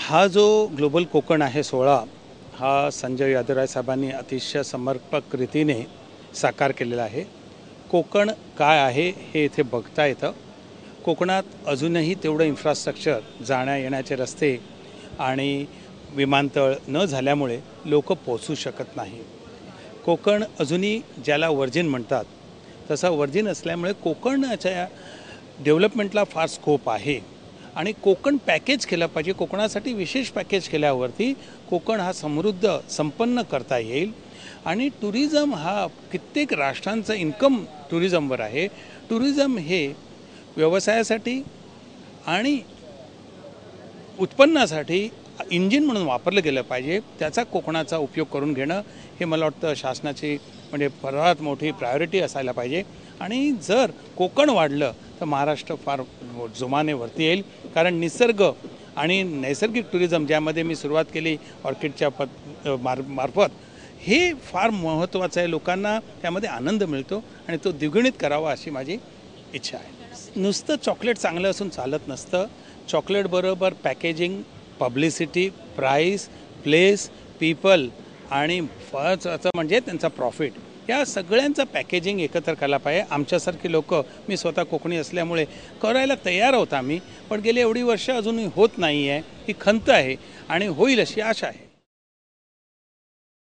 हा जो ग्लोबल कोकण आहे 16 हा संजय यादवराय साहेबांनी अतिशय समर्पक रीतीने साकार केलेला आहे। कोकण काय आहे हे इथे बघता येतं। कोकणात अजूनही तेवढं इन्फ्रास्ट्रक्चर जाण्या येण्याचे रस्ते आणि विमानतळ न झाल्यामुळे लोक पोहोचू शकत नाही। कोकण अजूनही ज्याला वर्जिन म्हणतात तसा वर्जिन असल्यामुळे कोकणाच्या डेव्हलपमेंटला फार स्कोप आहे आणि कोकण पॅकेज केलं पाहिजे। कोकणासाठी विशेष पॅकेज केल्यावरती कोकण हा समृद्ध संपन्न करता येईल आणि टुरिझम हा कित्येक राष्ट्रांचा इन्कम टुरिझमवर आहे। टुरिझम हे व्यवसायासाठी आणि उत्पन्नासाठी इंजिन म्हणून वापरलं गेलं पाहिजे। त्याचा कोकणाचा उपयोग करून घेणं हे मला वाटतं शासनाची म्हणजे सर्वात मोठी प्रायोरिटी असायला पाहिजे। आणि जर कोकण वाढलं तर महाराष्ट्र फार जोमाने वरती येईल, कारण निसर्ग आणि नैसर्गिक टुरिझम ज्यामध्ये मी सुरुवात केली ऑर्किडच्या मार्फत हे फार महत्त्वाचं आहे। लोकांना त्यामध्ये आनंद मिळतो आणि तो द्विगुणित करावा अशी माझी इच्छा आहे। नुसतं चॉकलेट चांगलं असून चालत नसतं। चॉकलेट बरोबर packaging, publicity, price, place, people आणि फळाचं म्हणजे त्यांचा प्रॉफिट, या सगळ्यांचं पॅकेजिंग एकत्र करायला पाहिजे। आमच्यासारखी लोक, मी स्वतः कोकणी असल्यामुळे करायला तयार होता मी, पण गेली एवढी वर्ष अजूनही होत नाही आहे। ही खंत आहे आणि होईल अशी आशा आहे।